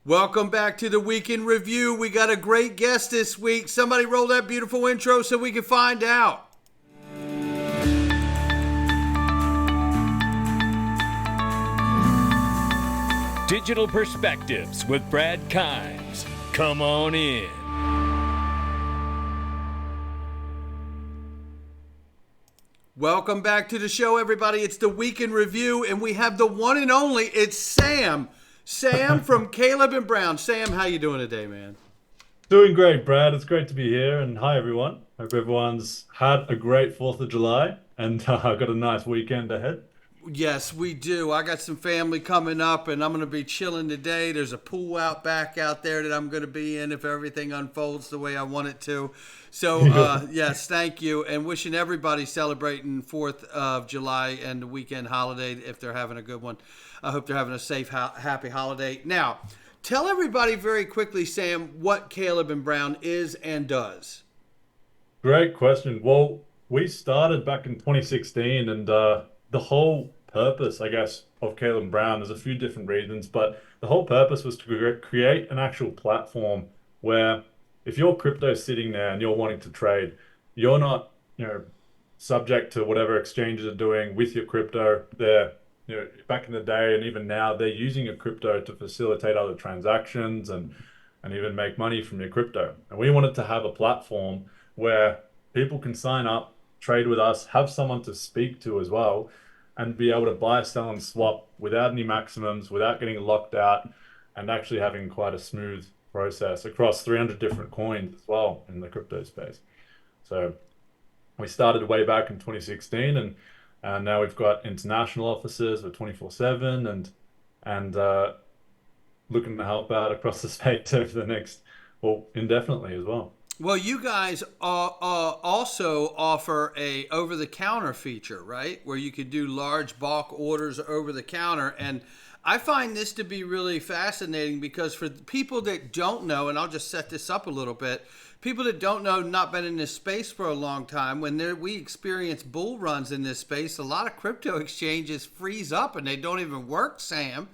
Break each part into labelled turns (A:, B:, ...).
A: Welcome back to the Week in Review. We got a great guest this week. Somebody roll that beautiful intro so we can find out.
B: Digital Perspectives with Brad Kimes. Come on in.
A: Welcome back to the show, everybody. It's the Week in Review, and we have the one and only. It's Sam. Sam from Caleb and Brown. Sam, how you doing today, man?
C: Doing great, Brad. It's great to be here. And hi, everyone. Hope everyone's had a great 4th of July and got a nice weekend ahead.
A: Yes, we do. I got some family coming up, and I'm going to be chilling today. There's a pool out back out there that I'm going to be in if everything unfolds the way I want it to. So, yes, thank you. And wishing everybody celebrating 4th of July and the weekend holiday if they're having a good one. I hope they're having a safe, happy holiday. Now, tell everybody very quickly, Sam, what Caleb and Brown is and does.
C: Great question. Well, we started back in 2016, and the whole purpose, I guess, of Caleb and Brown, there's a few different reasons, but the whole purpose was to create an actual platform where if your crypto is sitting there and you're wanting to trade, you're not, subject to whatever exchanges are doing with your crypto. They're, back in the day and even now, they're using your crypto to facilitate other transactions and even make money from your crypto. And we wanted to have a platform where people can sign up, trade with us, have someone to speak to as well, and be able to buy, sell, and swap without any maximums, without getting locked out, and actually having quite a smooth process across 300 different coins as well in the crypto space. So we started way back in 2016, and now we've got international offices with 24/7 and looking to help out across the states over the next, well, indefinitely as well.
A: Well, you guys also offer a over-the-counter feature, right? Where you could do large bulk orders over the counter. And I find this to be really fascinating because for people that don't know, and I'll just set this up a little bit, people that don't know, not been in this space for a long time, when we experience bull runs in this space, a lot of crypto exchanges freeze up and they don't even work, Sam.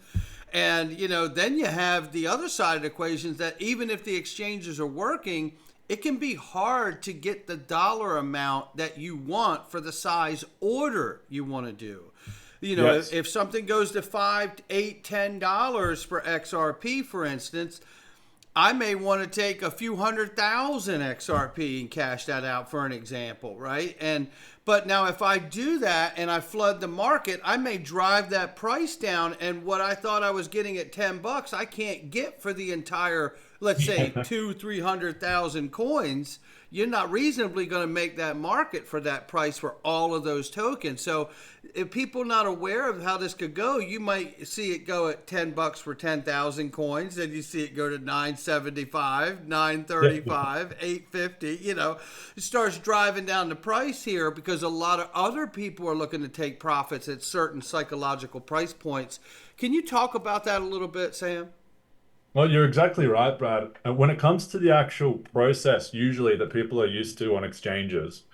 A: And, then you have the other side of the equation that even if the exchanges are working, it can be hard to get the dollar amount that you want for the size order you want to do.
C: Yes.
A: If something goes to $5, $8, $10 for XRP, for instance, I may want to take a few 100,000 XRP and cash that out for an example, right? But now if I do that and I flood the market, I may drive that price down, and what I thought I was getting at $10, I can't get for the entire, let's say, 300,000 coins. You're not reasonably going to make that market for that price for all of those tokens. So if people not aware of how this could go, you might see it go at $10 for 10,000 coins. Then you see it go to $9.75, $9.35, $8.50. It starts driving down the price here because a lot of other people are looking to take profits at certain psychological price points. Can you talk about that a little bit, Sam?
C: Well, you're exactly right, Brad. And when it comes to the actual process, usually that people are used to on exchanges,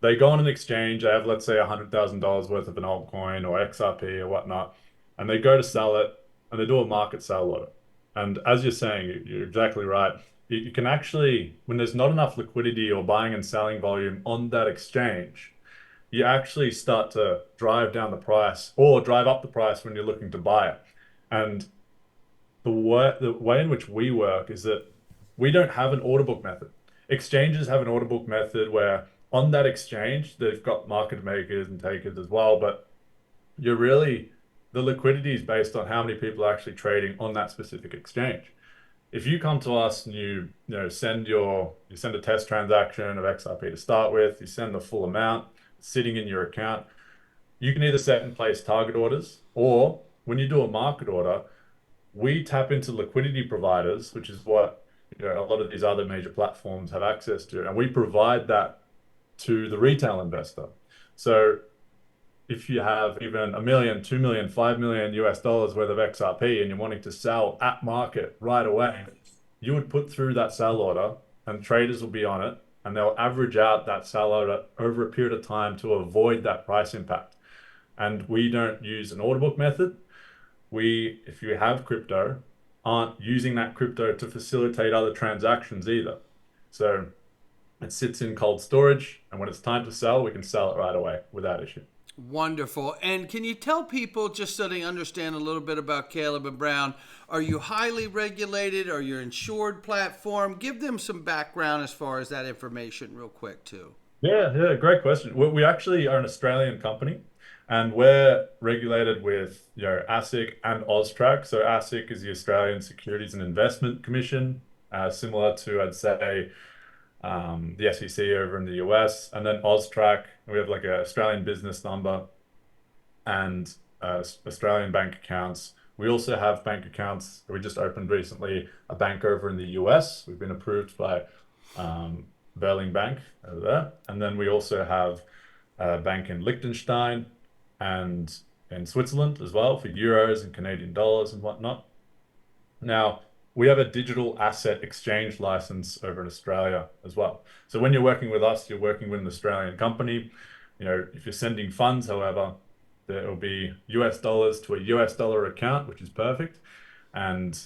C: they go on an exchange, they have, let's say, $100,000 worth of an altcoin or XRP or whatnot, and they go to sell it and they do a market sell order. And as you're saying, you're exactly right. You can actually, when there's not enough liquidity or buying and selling volume on that exchange, you actually start to drive down the price or drive up the price when you're looking to buy it. And the way in which we work is that we don't have an order book method. Exchanges have an order book method where on that exchange, they've got market makers and takers as well, but the liquidity is based on how many people are actually trading on that specific exchange. If you come to us and you send a test transaction of XRP to start with, you send the full amount sitting in your account, you can either set and place target orders, or when you do a market order, we tap into liquidity providers, which is what a lot of these other major platforms have access to, and we provide that to the retail investor. So if you have even $1 million, $2 million, $5 million US worth of XRP and you're wanting to sell at market right away, you would put through that sell order and traders will be on it and they'll average out that sell order over a period of time to avoid that price impact. And we don't use an order book method. If you have crypto, aren't using that crypto to facilitate other transactions either. So it sits in cold storage, and when it's time to sell, we can sell it right away without issue.
A: Wonderful. And can you tell people, just so they understand a little bit about Caleb and Brown, are you highly regulated? Are you insured platform? Give them some background as far as that information real quick too.
C: Yeah, great question. We actually are an Australian company, and we're regulated with ASIC and AUSTRAC. So ASIC is the Australian Securities and Investment Commission, similar to, I'd say, the SEC over in the US, and then AUSTRAC. We have like an Australian business number and Australian bank accounts. We also have bank accounts. We just opened recently a bank over in the US. We've been approved by Berlin Bank over there. And then we also have a bank in Liechtenstein and in Switzerland as well for euros and Canadian dollars and whatnot. Now, we have a digital asset exchange license over in Australia as well. So when you're working with us, you're working with an Australian company. If you're sending funds, however, there will be US dollars to a US dollar account, which is perfect. And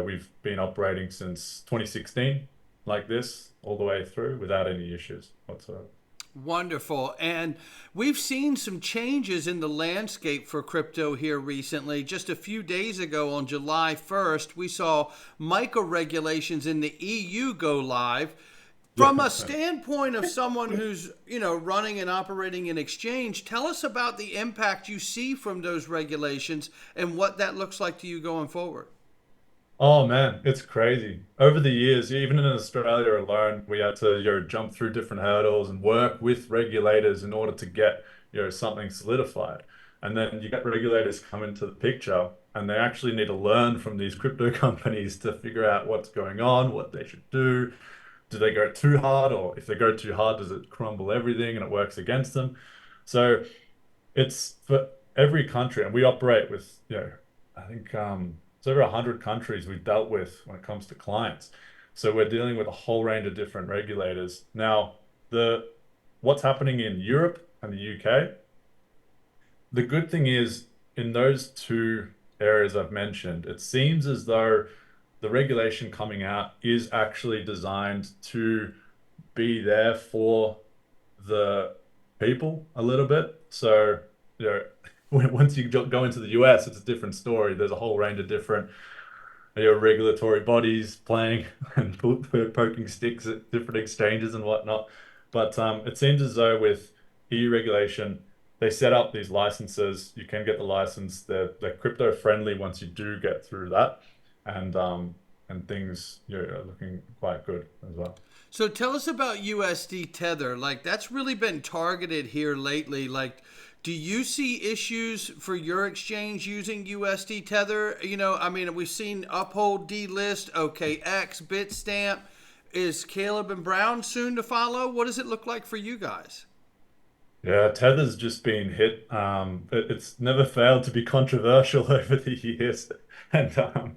C: we've been operating since 2016 like this all the way through without any issues whatsoever.
A: Wonderful. And we've seen some changes in the landscape for crypto here recently. Just a few days ago on July 1st, we saw MICA regulations in the EU go live. From a standpoint of someone who's, running and operating an exchange, tell us about the impact you see from those regulations and what that looks like to you going forward.
C: Oh man, it's crazy. Over the years, even in Australia alone, we had to, jump through different hurdles and work with regulators in order to get, something solidified. And then you get regulators come into the picture, and they actually need to learn from these crypto companies to figure out what's going on, what they should do. Do they go too hard, or if they go too hard, does it crumble everything and it works against them? So it's for every country, and we operate with, I think it's over 100 countries we've dealt with when it comes to clients. So we're dealing with a whole range of different regulators. Now, what's happening in Europe and the UK, the good thing is in those two areas I've mentioned, it seems as though the regulation coming out is actually designed to be there for the people a little bit. So, once you go into the US, it's a different story. There's a whole range of different regulatory bodies playing and poking sticks at different exchanges and whatnot. But it seems as though with EU regulation, they set up these licenses. You can get the license. They're crypto friendly once you do get through that, and things are looking quite good as well.
A: So tell us about USD Tether. Like, that's really been targeted here lately. Like, do you see issues for your exchange using USD Tether? We've seen Uphold, Delist, OKX, Bitstamp. Is Caleb and Brown soon to follow? What does it look like for you guys?
C: Yeah, Tether's just been hit. It's never failed to be controversial over the years, and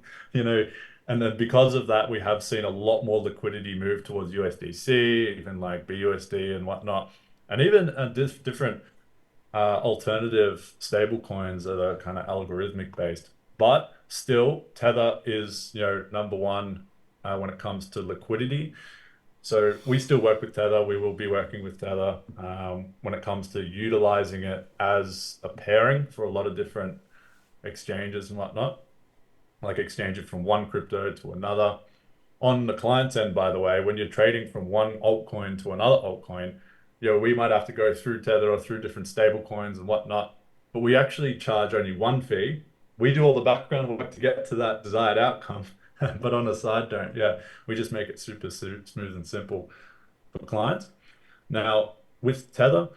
C: and then because of that, we have seen a lot more liquidity move towards USDC, even like BUSD and whatnot, and even different alternative stable coins that are kind of algorithmic based. But still, Tether is number one when it comes to liquidity. So we still work with Tether. We will be working with Tether when it comes to utilizing it as a pairing for a lot of different exchanges and whatnot, like exchange it from one crypto to another. On the client's end, by the way, when you're trading from one altcoin to another altcoin, we might have to go through Tether or through different stable coins and whatnot, but we actually charge only one fee. We do all the background work to get to that desired outcome. But on a side note, we just make it super smooth and simple for clients. Now, with Tether,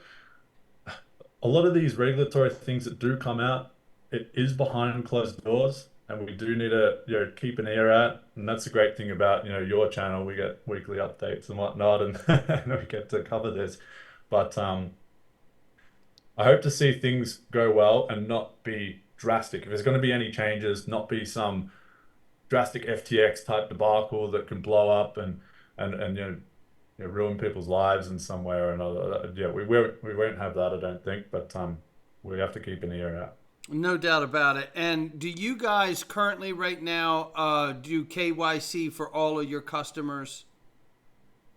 C: a lot of these regulatory things that do come out, it is behind closed doors, and we do need to keep an ear out. And that's the great thing about your channel. We get weekly updates and whatnot, and, and we get to cover this. But I hope to see things go well and not be drastic. If there's going to be any changes, not be some drastic FTX type debacle that can blow up and ruin people's lives in some way or another. We won't have that, I don't think, but we have to keep an ear out.
A: No doubt about it. And do you guys currently right now do KYC for all of your customers?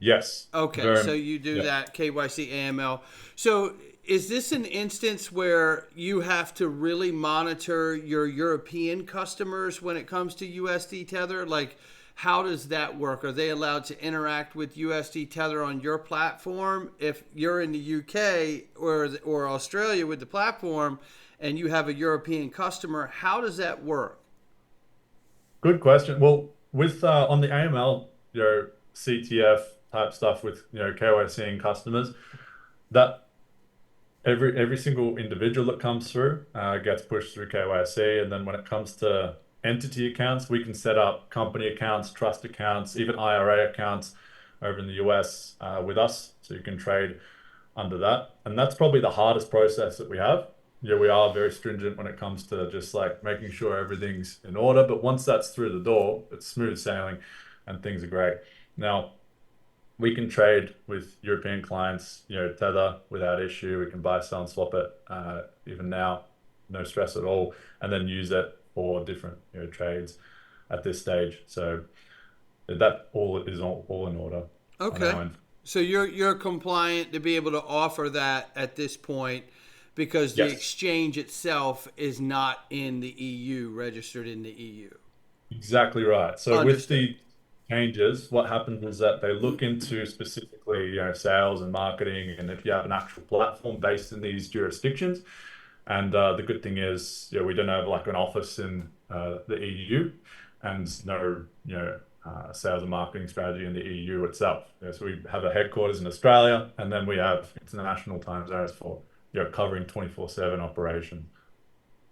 C: Yes,
A: Okay,
C: very
A: so
C: much.
A: you do
C: Yeah.
A: that KYC AML. So is this an instance where you have to really monitor your European customers when it comes to USD Tether? Like, how does that work? Are they allowed to interact with USD Tether on your platform if you're in the UK or Australia with the platform and you have a European customer? How does that work?
C: Good question. Well, with on the AML, CTF type stuff with KYC and customers, that every single individual that comes through gets pushed through KYC, and then when it comes to entity accounts, we can set up company accounts, trust accounts, even IRA accounts over in the US with us, so you can trade under that. And that's probably the hardest process that we have. Yeah, we are very stringent when it comes to just like making sure everything's in order. But once that's through the door, it's smooth sailing and things are great. Now, we can trade with European clients, Tether without issue. We can buy, sell, and swap it even now, no stress at all, and then use it for different trades at this stage. So that all is all in order on
A: Okay.
C: our end.
A: So you're compliant to be able to offer that at this point because the
C: Yes.
A: exchange itself is not in the EU, registered in the EU.
C: Exactly right. So with
A: Understood.
C: the changes, what happens is that they look into specifically, sales and marketing, and if you have an actual platform based in these jurisdictions. And the good thing is, we don't have like an office in the EU, and no, sales and marketing strategy in the EU itself. So we have a headquarters in Australia, and then we have international time zones for, covering 24/7 operation.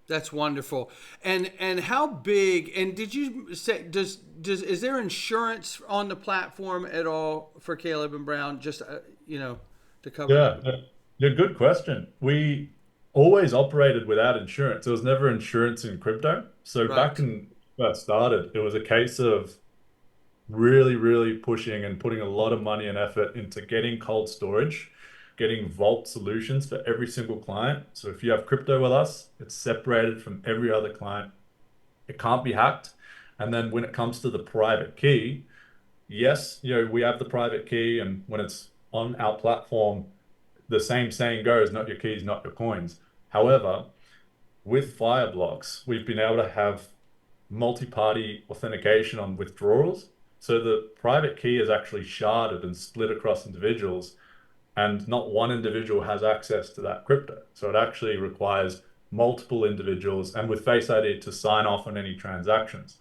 A: That's wonderful. And how big? And did you say does is there insurance on the platform at all for Caleb and Brown? Just to cover that.
C: Yeah, yeah, good question. We always operated without insurance. There was never insurance in crypto. So back
A: Right.
C: in first started, it was a case of really, really pushing and putting a lot of money and effort into getting cold storage, getting vault solutions for every single client. So if you have crypto with us, it's separated from every other client. It can't be hacked. And then when it comes to the private key, yes, we have the private key, and when it's on our platform, the same saying goes, not your keys, not your coins. However, with Fireblocks, we've been able to have multi-party authentication on withdrawals. So the private key is actually sharded and split across individuals, and not one individual has access to that crypto. So it actually requires multiple individuals and with Face ID to sign off on any transactions.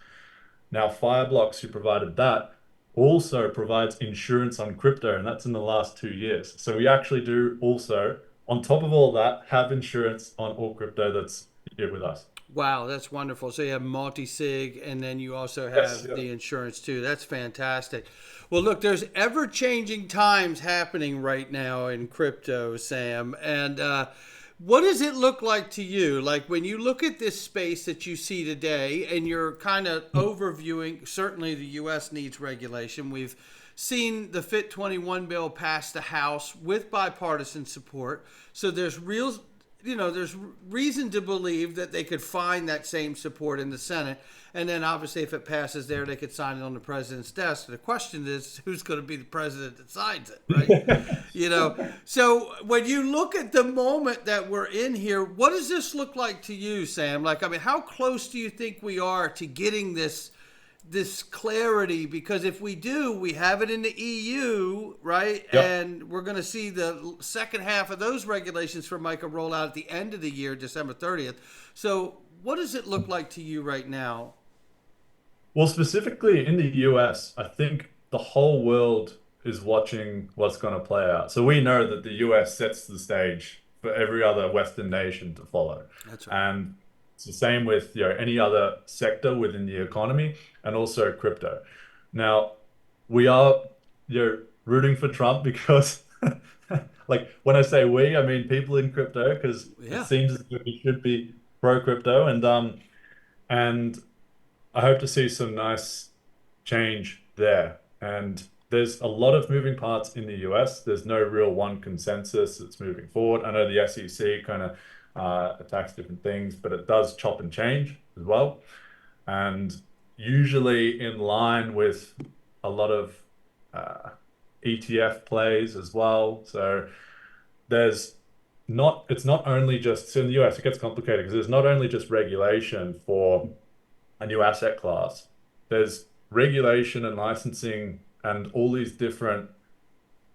C: Now, Fireblocks, who provided that, also provides insurance on crypto, and that's in the last 2 years. So we actually do also, on top of all that, have insurance on all crypto that's here with us.
A: Wow, that's wonderful. So you have multi-sig and then you also
C: Yes,
A: have
C: yeah.
A: the insurance too. That's fantastic. Well, look, there's ever-changing times happening right now in crypto, Sam. And what does it look like to you? Like when you look at this space that you see today and you're kind of overviewing, certainly the US needs regulation. We've seen the Fit 21 bill pass the House with bipartisan support. So there's there's reason to believe that they could find that same support in the Senate. And then obviously, if it passes there, they could sign it on the president's desk. The question is, who's going to be the president that signs it, right? So when you look at the moment that we're in here, what does this look like to you, Sam? Like, I mean, how close do you think we are to getting this clarity? Because if we do, we have it in the EU, right?
C: Yep.
A: And we're going to see the second half of those regulations for MICA roll out at the end of the year, December 30th. So what does it look like to you right now?
C: Well, specifically in the US, I think the whole world is watching what's going to play out. So we know that the US sets the stage for every other Western nation to follow.
A: That's right.
C: And it's the same with, any other sector within the economy and also crypto. Now, we are, rooting for Trump because like when I say we, I mean people in crypto, because it
A: Yeah.
C: seems as if we should be pro crypto, and I hope to see some nice change there. And there's a lot of moving parts in the US. There's no real one consensus that's moving forward. I know the SEC kind of attacks different things, but it does chop and change as well. And usually in line with a lot of ETF plays as well. So there's not, it's not only just, so in the US, it gets complicated because there's not only just regulation for a new asset class, there's regulation and licensing and all these different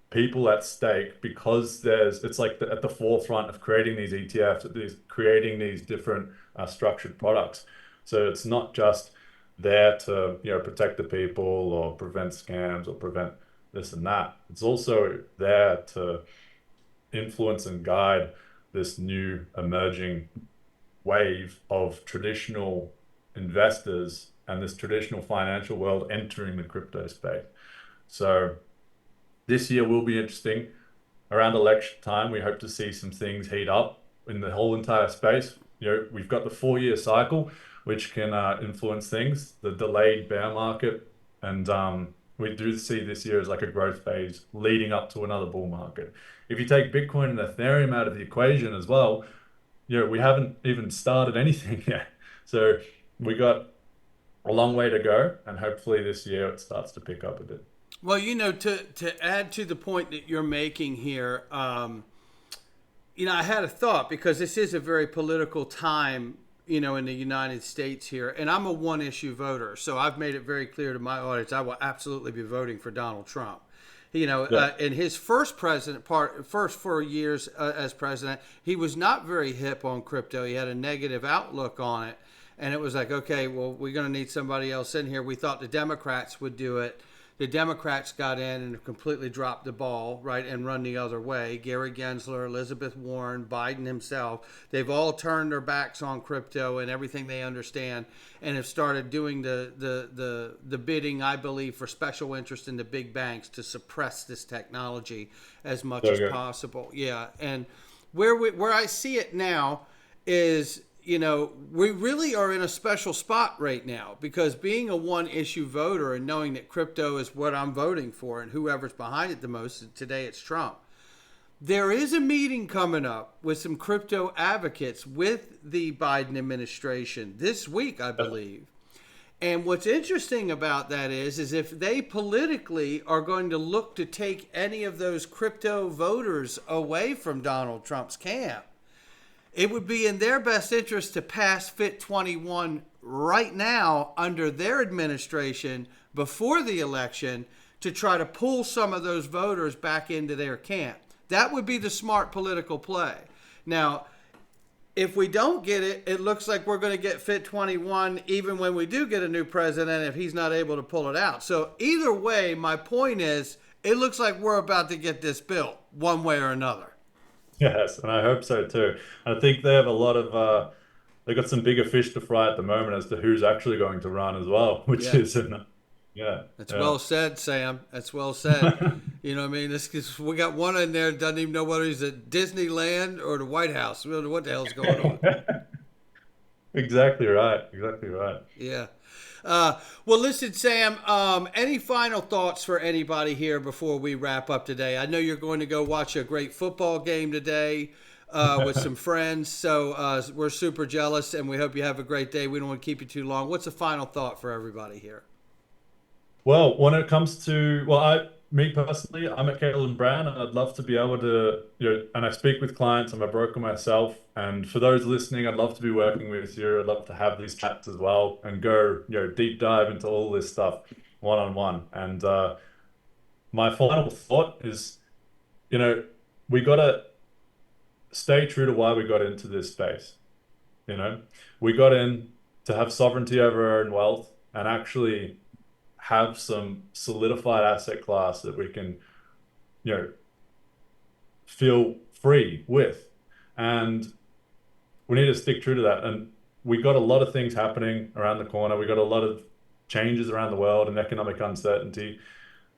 C: people at stake because it's like at the forefront of creating these ETFs, creating these different structured products. So it's not just there to protect the people or prevent scams or prevent this and that. It's also there to influence and guide this new emerging wave of traditional investors and this traditional financial world entering the crypto space. So this year will be interesting. Around election time, we hope to see some things heat up in the whole entire space. We've got the 4-year cycle, which can influence things, the delayed bear market. And we do see this year as like a growth phase leading up to another bull market. If you take Bitcoin and Ethereum out of the equation as well, we haven't even started anything yet. So we got a long way to go, and hopefully this year it starts to pick up a bit.
A: Well, to add to the point that you're making here, I had a thought because this is a very political time, in the United States here, and I'm a one-issue voter, so I've made it very clear to my audience I will absolutely be voting for Donald Trump. In his first 4 years as president, he was not very hip on crypto. He had a negative outlook on it, and it was like, okay, well, we're going to need somebody else in here. We thought the Democrats would do it. The Democrats got in and completely dropped the ball, right, and run the other way. Gary Gensler, Elizabeth Warren, Biden himself, they've all turned their backs on crypto and everything they understand and have started doing the bidding, I believe, for special interest in the big banks to suppress this technology as much as possible. Yeah, and where I see it now is, we really are in a special spot right now because being a one-issue voter and knowing that crypto is what I'm voting for and whoever's behind it the most, and today it's Trump. There is a meeting coming up with some crypto advocates with the Biden administration this week, I believe. And what's interesting about that is if they politically are going to look to take any of those crypto voters away from Donald Trump's camp, it would be in their best interest to pass Fit 21 right now under their administration before the election to try to pull some of those voters back into their camp. That would be the smart political play. Now, if we don't get it, it looks like we're going to get Fit 21 even when we do get a new president if he's not able to pull it out. So either way, my point is, it looks like we're about to get this built one way or another.
C: Yes, and I hope so too. I think they have a lot of, they've got some bigger fish to fry at the moment as to who's actually going to run as well, which is,
A: That's well said, Sam. That's well said. You know what I mean? We got one in there that doesn't even know whether he's at Disneyland or the White House. We don't know what the hell's going on.
C: Exactly right. Exactly right.
A: Yeah. Well, listen, Sam, any final thoughts for anybody here before we wrap up today? I know you're going to go watch a great football game today with some friends, so we're super jealous, and we hope you have a great day. We don't want to keep you too long. What's a final thought for everybody here?
C: Well, when it comes to, me personally, I'm at Cale and Brown, and I'd love to be able to, and I speak with clients. I'm a broker myself. And for those listening, I'd love to be working with you. I'd love to have these chats as well and go, deep dive into all this stuff one-on-one. And my final thought is, we got to stay true to why we got into this space. We got in to have sovereignty over our own wealth and actually have some solidified asset class that we can, feel free with. And we need to stick true to that. And we got a lot of things happening around the corner. We got a lot of changes around the world and economic uncertainty.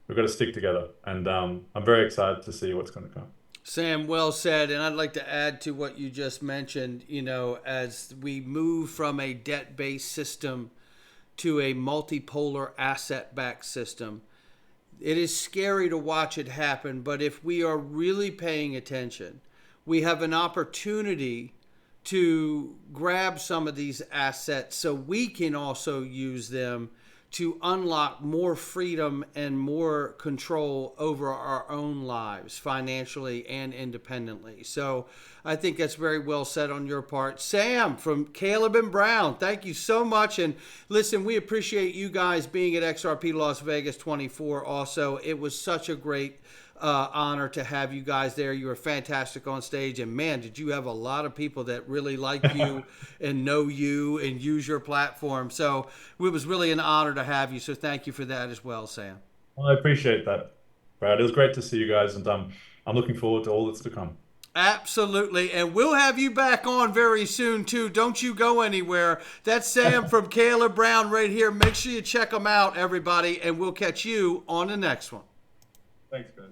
C: We've got to stick together. And I'm very excited to see what's going to come.
A: Sam, well said. And I'd like to add to what you just mentioned, as we move from a debt-based system to a multipolar asset-backed system, it is scary to watch it happen. But if we are really paying attention, we have an opportunity to grab some of these assets so we can also use them to unlock more freedom and more control over our own lives financially and independently. So I think that's very well said on your part. Sam from Caleb and Brown, thank you so much. And listen, we appreciate you guys being at XRP Las Vegas 24 also. It was such a great honor to have you guys there. You were fantastic on stage, and man, did you have a lot of people that really like you and know you and use your platform. So it was really an honor to have you. So thank you for that as well, Sam.
C: Well, I appreciate that, Brad. It was great to see you guys, and I'm looking forward to all that's to come.
A: Absolutely. And we'll have you back on very soon, too. Don't you go anywhere. That's Sam from Caleb Brown right here. Make sure you check them out, everybody, and we'll catch you on the next one.
C: Thanks, guys.